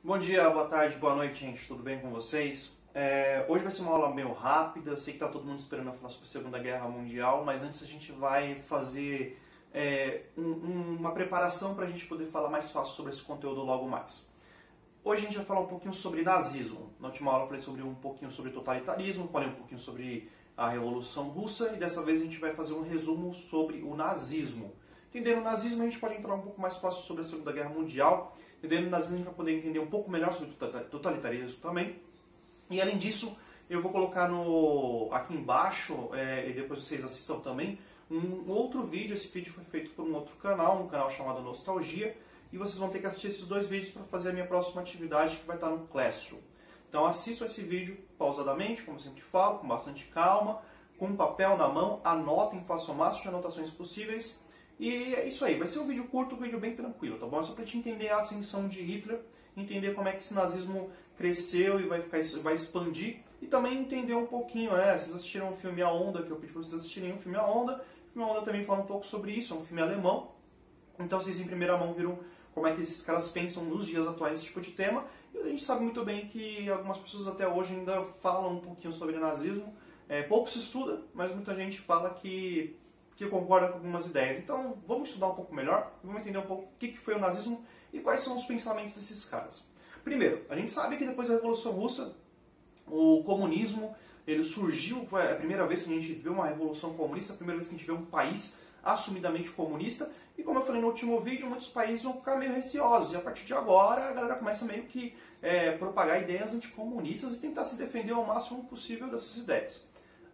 Bom dia, boa tarde, boa noite, gente. Tudo bem com vocês? Hoje vai ser uma aula meio rápida. Eu sei que está todo mundo esperando eu falar sobre a Segunda Guerra Mundial, mas antes a gente vai fazer uma preparação para a gente poder falar mais fácil sobre esse conteúdo logo mais. Hoje a gente vai falar um pouquinho sobre nazismo. Na última aula eu falei um pouquinho sobre totalitarismo, falei um pouquinho sobre a Revolução Russa e dessa vez a gente vai fazer um resumo sobre o nazismo. Entendendo o nazismo, a gente pode entrar um pouco mais fácil sobre a Segunda Guerra Mundial. Entendendo o nazismo, a gente vai poder entender um pouco melhor sobre o totalitarismo também. E além disso, eu vou colocar aqui embaixo, e depois vocês assistam também, um outro vídeo. Esse vídeo foi feito por um outro canal, um canal chamado Nostalgia. E vocês vão ter que assistir esses dois vídeos para fazer a minha próxima atividade, que vai estar no Classroom. Então assistam esse vídeo pausadamente, como eu sempre falo, com bastante calma, com um papel na mão, anotem, façam o máximo de anotações possíveis. E é isso aí, vai ser um vídeo curto, um vídeo bem tranquilo, tá bom? É só pra gente entender a ascensão de Hitler, entender como é que esse nazismo cresceu e vai expandir, e também entender um pouquinho, né? Vocês assistiram o filme A Onda, que eu pedi pra vocês assistirem o filme A Onda. O filme A Onda também fala um pouco sobre isso, é um filme alemão. Então vocês em primeira mão viram como é que esses caras pensam nos dias atuais esse tipo de tema. E a gente sabe muito bem que algumas pessoas até hoje ainda falam um pouquinho sobre nazismo. Pouco se estuda, mas muita gente fala que concorda com algumas ideias. Então vamos estudar um pouco melhor, vamos entender um pouco o que foi o nazismo e quais são os pensamentos desses caras. Primeiro, a gente sabe que depois da Revolução Russa, o comunismo ele surgiu, foi a primeira vez que a gente vê uma revolução comunista, a primeira vez que a gente vê um país assumidamente comunista, e como eu falei no último vídeo, muitos países vão ficar meio receosos, e a partir de agora a galera começa meio que propagar ideias anticomunistas e tentar se defender ao máximo possível dessas ideias.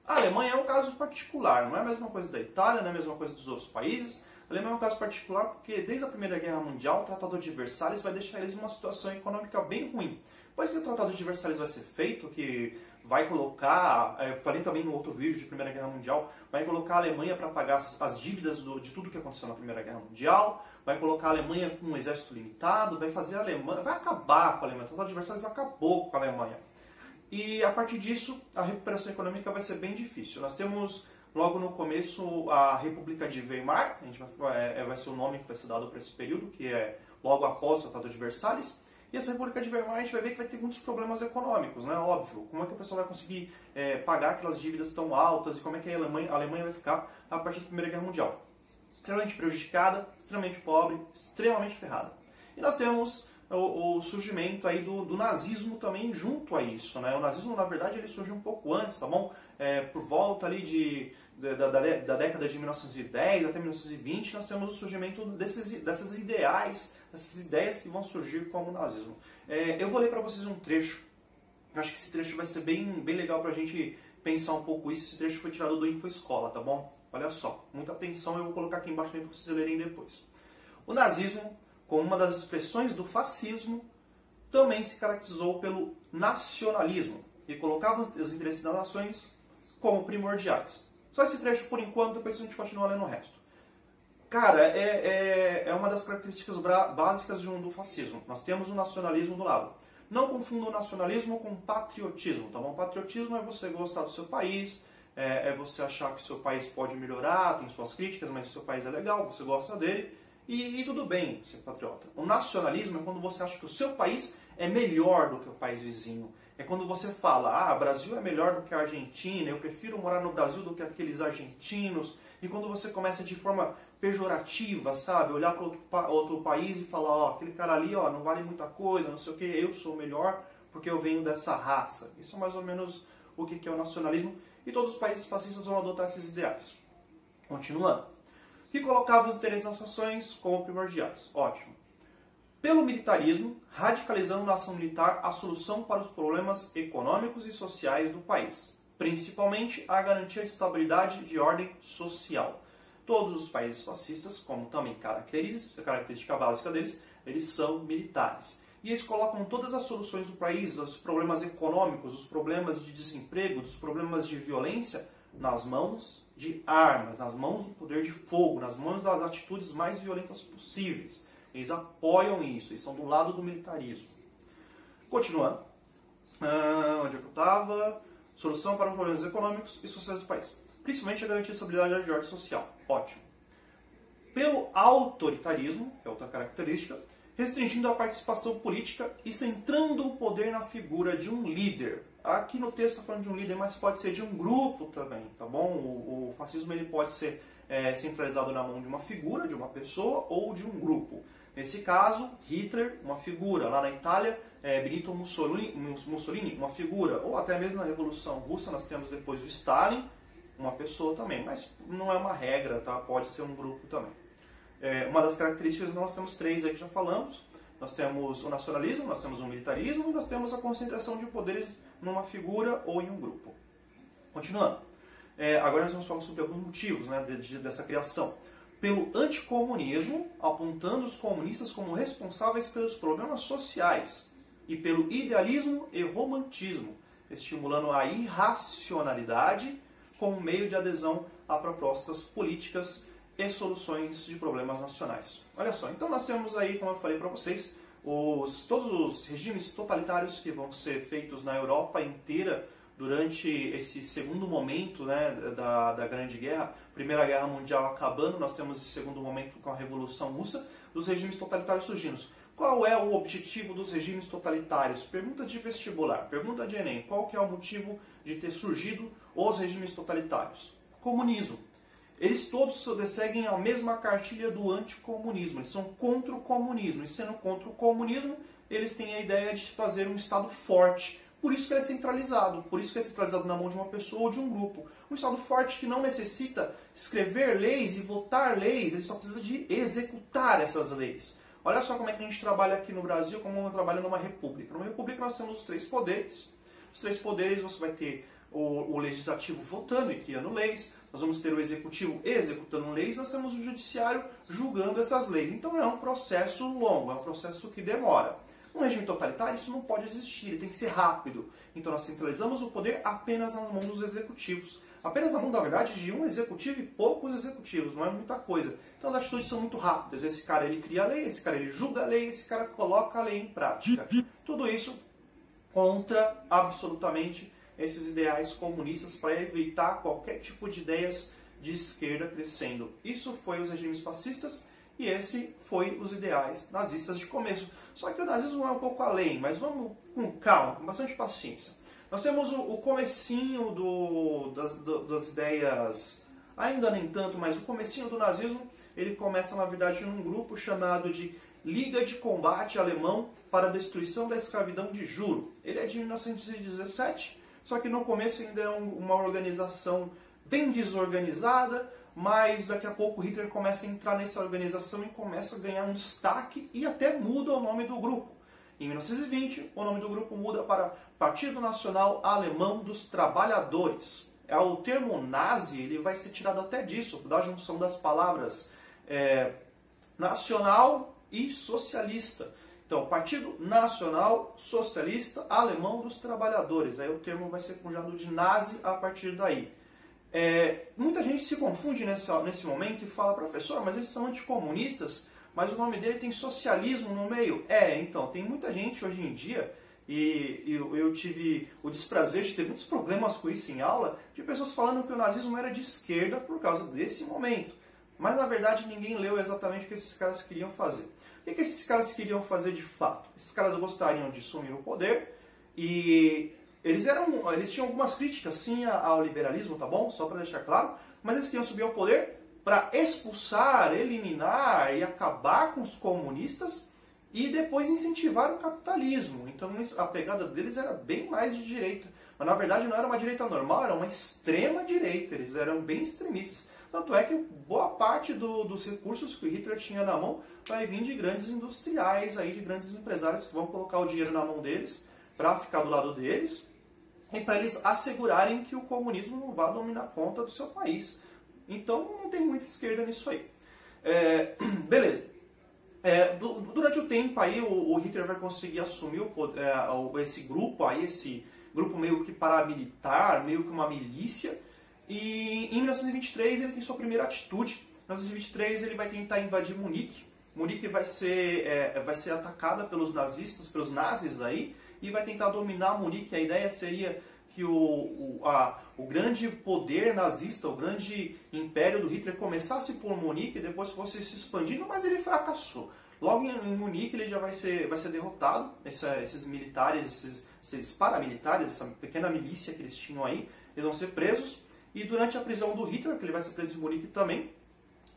A Alemanha é um caso particular, não é a mesma coisa da Itália, não é a mesma coisa dos outros países. A Alemanha é um caso particular porque desde a Primeira Guerra Mundial o Tratado de Versalhes vai deixar eles em uma situação econômica bem ruim. Depois que o Tratado de Versalhes vai ser feito, que vai colocar, falei também no outro vídeo de Primeira Guerra Mundial, vai colocar a Alemanha para pagar as dívidas de tudo que aconteceu na Primeira Guerra Mundial, vai colocar a Alemanha com um exército limitado, vai fazer a Alemanha, vai acabar com a Alemanha. O Tratado de Versalhes acabou com a Alemanha. E a partir disso, a recuperação econômica vai ser bem difícil. Nós temos logo no começo a República de Weimar, vai ser o nome que vai ser dado para esse período, que é logo após o Tratado de Versalhes. E essa República de Weimar a gente vai ver que vai ter muitos problemas econômicos, né? Óbvio. Como é que o pessoal vai conseguir pagar aquelas dívidas tão altas e como é que a Alemanha vai ficar a partir da Primeira Guerra Mundial? Extremamente prejudicada, extremamente pobre, extremamente ferrada. E nós temos o surgimento aí do nazismo também junto a isso, né? O nazismo, na verdade, ele surgiu um pouco antes, tá bom? Por volta ali da década de 1910 até 1920, nós temos o surgimento dessas ideias que vão surgir como o nazismo. Eu vou ler para vocês um trecho. Eu acho que esse trecho vai ser bem legal pra gente pensar um pouco isso. Esse trecho foi tirado do InfoEscola, tá bom? Olha só, muita atenção, eu vou colocar aqui embaixo para vocês lerem depois. O nazismo, como uma das expressões do fascismo, também se caracterizou pelo nacionalismo e colocava os interesses das nações como primordiais. Só esse trecho por enquanto, depois a gente continua lendo o resto. Cara, é uma das características básicas do fascismo. Nós temos o nacionalismo do lado. Não confunda o nacionalismo com patriotismo, tá bom? Patriotismo é você gostar do seu país, é você achar que o seu país pode melhorar, tem suas críticas, mas o seu país é legal, você gosta dele. E tudo bem ser patriota. O nacionalismo é quando você acha que o seu país é melhor do que o país vizinho. É quando você fala, Brasil é melhor do que a Argentina, eu prefiro morar no Brasil do que aqueles argentinos. E quando você começa de forma pejorativa, sabe? Olhar para outro país e falar, aquele cara ali não vale muita coisa, não sei o que, eu sou melhor porque eu venho dessa raça. Isso é mais ou menos o que é o nacionalismo. E todos os países fascistas vão adotar esses ideais. Continuando. Que colocava os interesses das nações como primordiais. Ótimo. Pelo militarismo, radicalizando na ação militar a solução para os problemas econômicos e sociais do país, principalmente a garantia de estabilidade de ordem social. Todos os países fascistas, como também característica básica deles, eles são militares. E eles colocam todas as soluções do país, dos problemas econômicos, dos problemas de desemprego, dos problemas de violência, nas mãos de armas, nas mãos do poder de fogo, nas mãos das atitudes mais violentas possíveis. Eles apoiam isso, eles são do lado do militarismo. Continuando, onde é que eu estava? Solução para os problemas econômicos e sociais do país. Principalmente a garantia de estabilidade de ordem social. Ótimo. Pelo autoritarismo, que é outra característica, restringindo a participação política e centrando o poder na figura de um líder. Aqui no texto está falando de um líder, mas pode ser de um grupo também, tá bom? O fascismo ele pode ser centralizado na mão de uma figura, de uma pessoa ou de um grupo. Nesse caso, Hitler, uma figura. Lá na Itália, Benito Mussolini, uma figura. Ou até mesmo na Revolução Russa, nós temos depois o Stalin, uma pessoa também. Mas não é uma regra, tá? Pode ser um grupo também. Uma das características, nós temos três aí que já falamos. Nós temos o nacionalismo, nós temos o militarismo e nós temos a concentração de poderes numa figura ou em um grupo. Continuando. Agora nós vamos falar sobre alguns motivos, né, dessa criação. Pelo anticomunismo, apontando os comunistas como responsáveis pelos problemas sociais. E pelo idealismo e romantismo, estimulando a irracionalidade como meio de adesão a propostas políticas e soluções de problemas nacionais. Olha só, então nós temos aí, como eu falei para vocês, todos os regimes totalitários que vão ser feitos na Europa inteira durante esse segundo momento, né, da Grande Guerra, Primeira Guerra Mundial acabando, nós temos esse segundo momento com a Revolução Russa, dos regimes totalitários surgindo. Qual é o objetivo dos regimes totalitários? Pergunta de vestibular, pergunta de Enem. Qual que é o motivo de ter surgido os regimes totalitários? Comunismo. Eles todos seguem a mesma cartilha do anticomunismo, eles são contra o comunismo. E sendo contra o comunismo, eles têm a ideia de fazer um Estado forte. Por isso que ele é centralizado, por isso que é centralizado na mão de uma pessoa ou de um grupo. Um Estado forte que não necessita escrever leis e votar leis, ele só precisa de executar essas leis. Olha só como é que a gente trabalha aqui no Brasil, como trabalha numa república. Numa república nós temos os três poderes. Os três poderes você vai ter o legislativo votando e criando leis, nós vamos ter o executivo executando leis, nós temos o judiciário julgando essas leis. Então é um processo longo, é um processo que demora. Um regime totalitário, isso não pode existir, ele tem que ser rápido. Então nós centralizamos o poder apenas na mão dos executivos. Apenas na mão, na verdade, de um executivo e poucos executivos, não é muita coisa. Então as atitudes são muito rápidas. Esse cara ele cria a lei, esse cara ele julga a lei, esse cara coloca a lei em prática. Tudo isso contra absolutamente esses ideais comunistas para evitar qualquer tipo de ideias de esquerda crescendo. Isso foi os regimes fascistas e esse foi os ideais nazistas de começo. Só que o nazismo é um pouco além, mas vamos com calma, com bastante paciência. Nós temos o comecinho das ideias, ainda nem tanto, mas o comecinho do nazismo, ele começa na verdade num grupo chamado de Liga de Combate Alemão para a Destruição da Escravidão de Juro. Ele é de 1917, só que no começo ainda é uma organização bem desorganizada, mas daqui a pouco Hitler começa a entrar nessa organização e começa a ganhar um destaque e até muda o nome do grupo. Em 1920, o nome do grupo muda para Partido Nacional Alemão dos Trabalhadores. O termo nazi ele vai ser tirado até disso, da junção das palavras nacional e socialista. Então, Partido Nacional Socialista Alemão dos Trabalhadores. Aí o termo vai ser cunhado de nazi a partir daí. Muita gente se confunde nesse momento e fala, professor, mas eles são anticomunistas, mas o nome dele tem socialismo no meio. Então, tem muita gente hoje em dia, e eu tive o desprazer de ter muitos problemas com isso em aula, de pessoas falando que o nazismo era de esquerda por causa desse momento. Mas, na verdade, ninguém leu exatamente o que esses caras queriam fazer. O que esses caras queriam fazer de fato? Esses caras gostariam de assumir o poder e eles tinham algumas críticas sim ao liberalismo, tá bom? Só para deixar claro, mas eles queriam subir ao poder para expulsar, eliminar e acabar com os comunistas e depois incentivar o capitalismo. Então a pegada deles era bem mais de direita. Mas na verdade não era uma direita normal, era uma extrema direita. Eles eram bem extremistas. Tanto é que boa parte dos recursos que o Hitler tinha na mão vai vir de grandes industriais, aí, de grandes empresários que vão colocar o dinheiro na mão deles para ficar do lado deles e para eles assegurarem que o comunismo não vá dominar conta do seu país. Então não tem muita esquerda nisso aí. Beleza. Durante o tempo aí o Hitler vai conseguir assumir esse grupo meio que paramilitar, meio que uma milícia. E em 1923 ele tem sua primeira atitude. Em 1923 ele vai tentar invadir Munique. Munique vai ser atacada pelos nazistas, pelos nazis aí, e vai tentar dominar Munique. A ideia seria que o grande poder nazista, o grande império do Hitler começasse por Munique e depois fosse se expandindo, mas ele fracassou. Logo em Munique ele já vai ser derrotado, esses militares, esses paramilitares, essa pequena milícia que eles tinham aí, eles vão ser presos, e durante a prisão do Hitler, que ele vai ser preso em Munique também,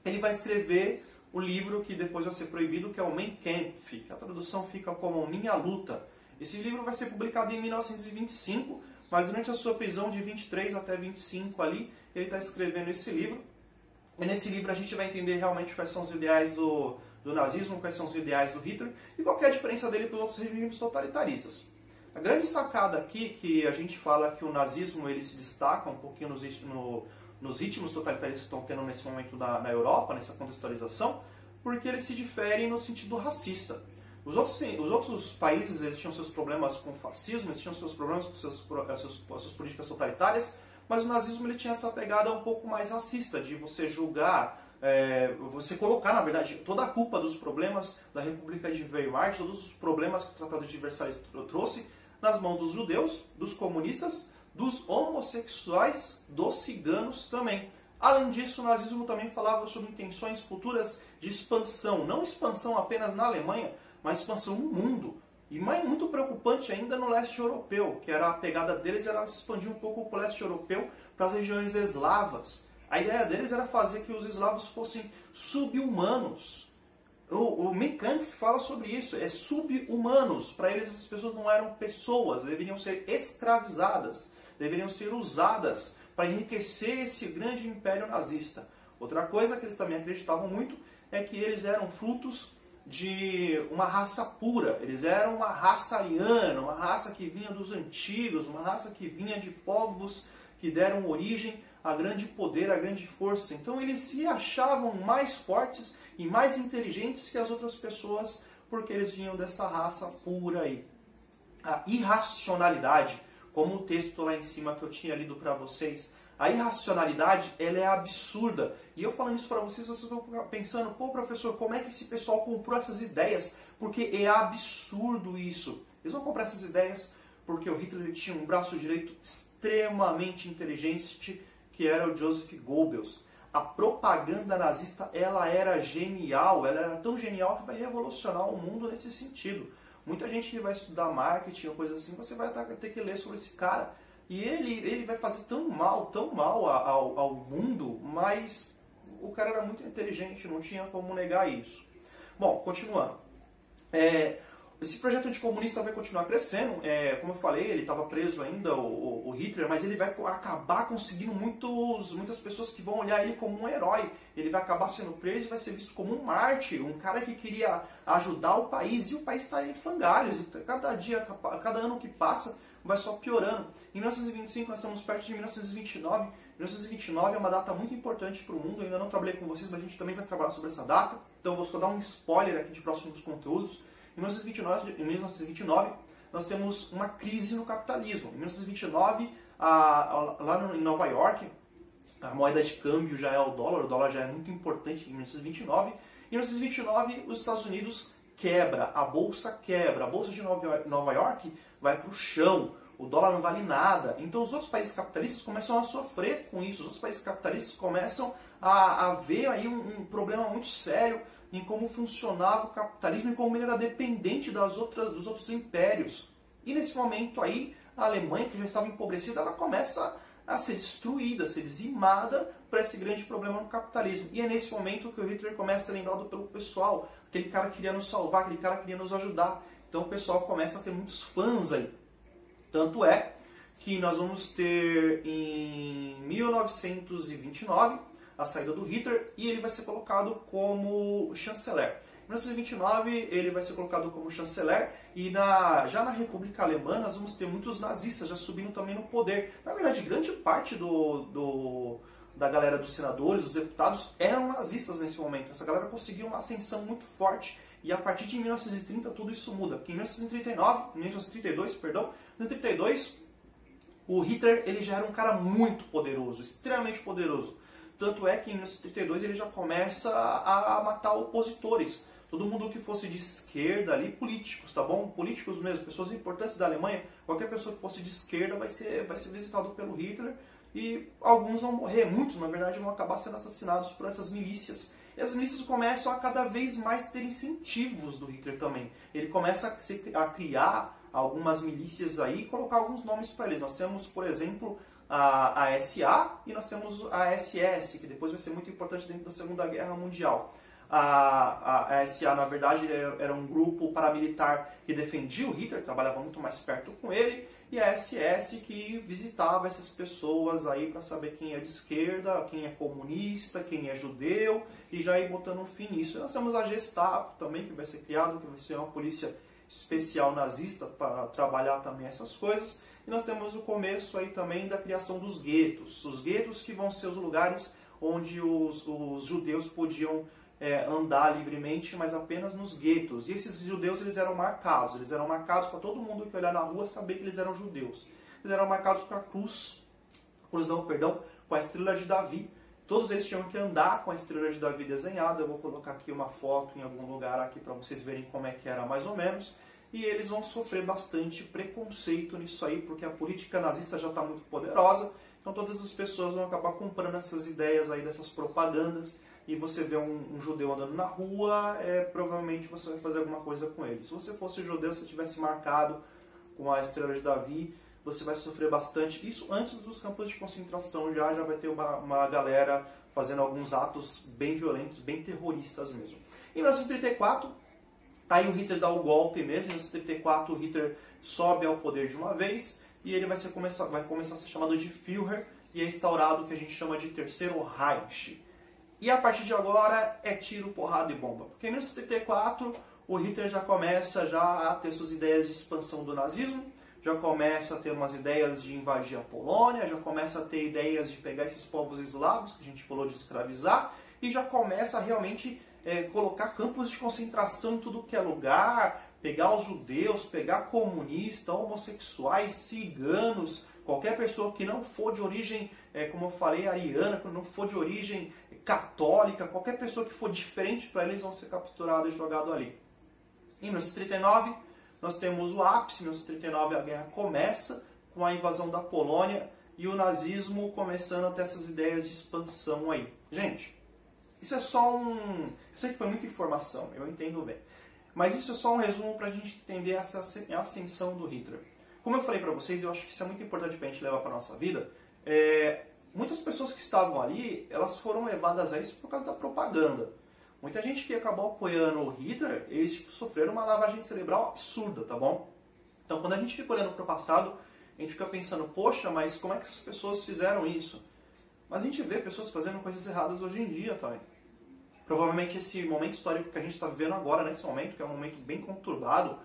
ele vai escrever o livro que depois vai ser proibido, que é o Mein Kampf, que a tradução fica como Minha Luta. Esse livro vai ser publicado em 1925, mas durante a sua prisão de 23 até 25 ali, ele está escrevendo esse livro. E nesse livro a gente vai entender realmente quais são os ideais do nazismo, quais são os ideais do Hitler e qual que é a diferença dele para os outros regimes totalitaristas. A grande sacada aqui, que a gente fala que o nazismo ele se destaca um pouquinho nos ritmos totalitaristas que estão tendo nesse momento na Europa, nessa contextualização, porque eles se diferem no sentido racista. Os outros países eles tinham seus problemas com o fascismo, eles tinham seus problemas com suas políticas totalitárias, mas o nazismo ele tinha essa pegada um pouco mais racista, de você julgar, você colocar, na verdade, toda a culpa dos problemas da República de Weimar, todos os problemas que o Tratado de Versalhes trouxe, nas mãos dos judeus, dos comunistas, dos homossexuais, dos ciganos também. Além disso, o nazismo também falava sobre intenções futuras de expansão, não expansão apenas na Alemanha, mas expansão no mundo. E muito preocupante ainda no leste europeu, que era a pegada deles era expandir um pouco o leste europeu para as regiões eslavas. A ideia deles era fazer que os eslavos fossem sub-humanos. O Mein Kampf fala sobre isso, é sub-humanos. Para eles, essas pessoas não eram pessoas, deveriam ser escravizadas, deveriam ser usadas para enriquecer esse grande império nazista. Outra coisa que eles também acreditavam muito é que eles eram frutos de uma raça pura. Eles eram uma raça ariana, uma raça que vinha dos antigos, uma raça que vinha de povos que deram origem a grande poder, a grande força. Então eles se achavam mais fortes e mais inteligentes que as outras pessoas, porque eles vinham dessa raça pura aí. A irracionalidade, como o texto lá em cima que eu tinha lido para vocês, a irracionalidade, ela é absurda. E eu falando isso para vocês vão pensando, pô professor, como é que esse pessoal comprou essas ideias? Porque é absurdo isso. Eles vão comprar essas ideias porque o Hitler tinha um braço direito extremamente inteligente, que era o Joseph Goebbels. A propaganda nazista, ela era genial, ela era tão genial que vai revolucionar o mundo nesse sentido. Muita gente que vai estudar marketing ou coisa assim, você vai ter que ler sobre esse cara. E ele vai fazer tão mal ao mundo, mas o cara era muito inteligente, não tinha como negar isso. Bom, continuando. Esse projeto anticomunista vai continuar crescendo. Como eu falei, ele estava preso ainda, o Hitler, mas ele vai acabar conseguindo muitas pessoas que vão olhar ele como um herói. Ele vai acabar sendo preso e vai ser visto como um mártir, um cara que queria ajudar o país. E o país está em frangalhos. Cada ano que passa, vai só piorando. Em 1925 nós estamos perto de 1929. 1929 é uma data muito importante para o mundo. Eu ainda não trabalhei com vocês, mas a gente também vai trabalhar sobre essa data. Então eu vou só dar um spoiler aqui de próximos conteúdos. Em 1929 nós temos uma crise no capitalismo. Em 1929, lá em Nova York, a moeda de câmbio já é o dólar já é muito importante em 1929. Em 1929 os Estados Unidos quebra, a bolsa de Nova York vai para o chão, o dólar não vale nada. Então os outros países capitalistas começam a sofrer com isso, os outros países capitalistas começam a ver aí um problema muito sério em como funcionava o capitalismo e como ele era dependente dos outros impérios. E nesse momento aí, a Alemanha, que já estava empobrecida, ela começa a ser destruída, a ser dizimada por esse grande problema no capitalismo. E é nesse momento que o Hitler começa a ser lembrado pelo pessoal, aquele cara que queria nos salvar, aquele cara que queria nos ajudar. Então o pessoal começa a ter muitos fãs aí. Tanto é que nós vamos ter em 1929 a saída do Hitler e ele vai ser colocado como chanceler. Em 1929 ele vai ser colocado como chanceler e já na República Alemã nós vamos ter muitos nazistas já subindo também no poder. Na verdade, grande parte da galera dos senadores, dos deputados, eram nazistas nesse momento. Essa galera conseguiu uma ascensão muito forte e a partir de 1930 tudo isso muda. Porque em 1932, o Hitler ele já era um cara muito poderoso, extremamente poderoso. Tanto é que em 1932 ele já começa a matar opositores. Todo mundo que fosse de esquerda ali, políticos, tá bom? Políticos mesmo, pessoas importantes da Alemanha, qualquer pessoa que fosse de esquerda vai ser visitado pelo Hitler e alguns vão morrer, muitos na verdade vão acabar sendo assassinados por essas milícias. E as milícias começam a cada vez mais ter incentivos do Hitler também. Ele começa a criar algumas milícias aí e colocar alguns nomes para eles. Nós temos, por exemplo, a SA e nós temos a SS, que depois vai ser muito importante dentro da Segunda Guerra Mundial. A SA, na verdade, era um grupo paramilitar que defendia o Hitler, trabalhava muito mais perto com ele, e a SS que visitava essas pessoas aí para saber quem é de esquerda, quem é comunista, quem é judeu, e já ir botando um fim nisso. E nós temos a Gestapo também, que vai ser criado, que vai ser uma polícia especial nazista para trabalhar também essas coisas. E nós temos o começo aí também da criação dos guetos. Os guetos que vão ser os lugares onde os judeus podiam andar livremente, mas apenas nos guetos. E esses judeus eles eram marcados para todo mundo que olhar na rua saber que eles eram judeus. Eles eram marcados com a com a estrela de Davi. Todos eles tinham que andar com a estrela de Davi desenhada. Eu vou colocar aqui uma foto em algum lugar aqui para vocês verem como é que era mais ou menos. E eles vão sofrer bastante preconceito nisso aí, porque a política nazista já está muito poderosa. Então todas as pessoas vão acabar comprando essas ideias aí, dessas propagandas. E você vê um judeu andando na rua, provavelmente você vai fazer alguma coisa com ele. Se você fosse judeu, se tivesse marcado com a estrela de Davi, você vai sofrer bastante. Isso antes dos campos de concentração, já vai ter uma galera fazendo alguns atos bem violentos, bem terroristas mesmo. Em 1934, aí o Hitler dá o golpe mesmo. Em 1934 o Hitler sobe ao poder de uma vez e ele vai começar a ser chamado de Führer e é instaurado o que a gente chama de Terceiro Reich. E a partir de agora é tiro, porrada e bomba. Porque em 1934 o Hitler já começa a ter suas ideias de expansão do nazismo, já começa a ter umas ideias de invadir a Polônia, já começa a ter ideias de pegar esses povos eslavos, que a gente falou de escravizar, e já começa a realmente colocar campos de concentração em tudo que é lugar, pegar os judeus, pegar comunistas, homossexuais, ciganos, qualquer pessoa que não for de origem, como eu falei, ariana, que não for de origem católica, qualquer pessoa que for diferente para eles vão ser capturados e jogados ali. Em 1939, nós temos o ápice. Em 1939 a guerra começa com a invasão da Polônia e o nazismo começando a ter essas ideias de expansão aí. Gente, isso é só eu sei que foi muita informação, eu entendo bem. Mas isso é só um resumo para a gente entender essa ascensão do Hitler. Como eu falei para vocês, eu acho que isso é muito importante para a gente levar para a nossa vida. Muitas pessoas que estavam ali, elas foram levadas a isso por causa da propaganda. Muita gente que acabou apoiando o Hitler, eles sofreram uma lavagem cerebral absurda, tá bom? Então, quando a gente fica olhando para o passado, a gente fica pensando, poxa, mas como é que essas pessoas fizeram isso? Mas a gente vê pessoas fazendo coisas erradas hoje em dia também. Provavelmente esse momento histórico que a gente está vivendo agora, nesse momento, que é um momento bem conturbado,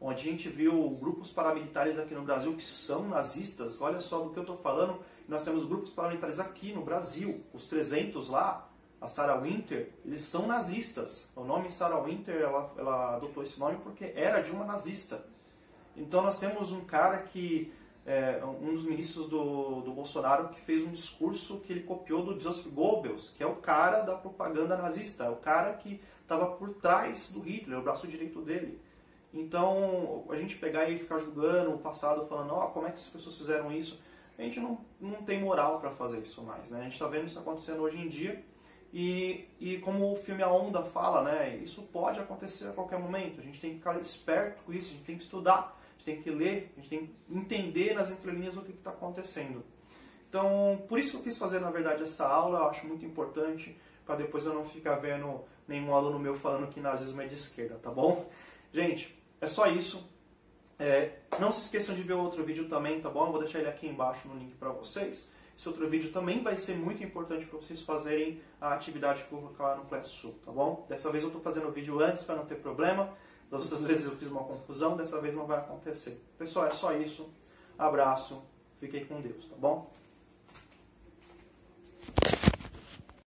onde a gente viu grupos paramilitares aqui no Brasil que são nazistas. Olha só do que eu estou falando. Nós temos grupos paramilitares aqui no Brasil, os 300 lá, a Sarah Winter, eles são nazistas. O nome Sarah Winter, ela adotou esse nome porque era de uma nazista. Então nós temos um cara que, um dos ministros do Bolsonaro, que fez um discurso que ele copiou do Joseph Goebbels, que é o cara da propaganda nazista, é o cara que estava por trás do Hitler, o braço direito dele. Então, a gente pegar e ficar julgando o passado, falando, como é que essas pessoas fizeram isso, a gente não tem moral para fazer isso mais, né? A gente está vendo isso acontecendo hoje em dia, e como o filme A Onda fala, né, isso pode acontecer a qualquer momento. A gente tem que ficar esperto com isso, a gente tem que estudar, a gente tem que ler, a gente tem que entender nas entrelinhas o que está acontecendo. Então, por isso que eu quis fazer, na verdade, essa aula. Eu acho muito importante, para depois eu não ficar vendo nenhum aluno meu falando que nazismo é de esquerda, tá bom? Gente, é só isso. Não se esqueçam de ver o outro vídeo também, tá bom? Eu vou deixar ele aqui embaixo no link para vocês. Esse outro vídeo também vai ser muito importante para vocês fazerem a atividade que eu vou colocar lá no ClassSul, tá bom? Dessa vez eu estou fazendo o vídeo antes para não ter problema. Das outras vezes eu fiz uma confusão, dessa vez não vai acontecer. Pessoal, é só isso. Abraço, fiquem com Deus, tá bom?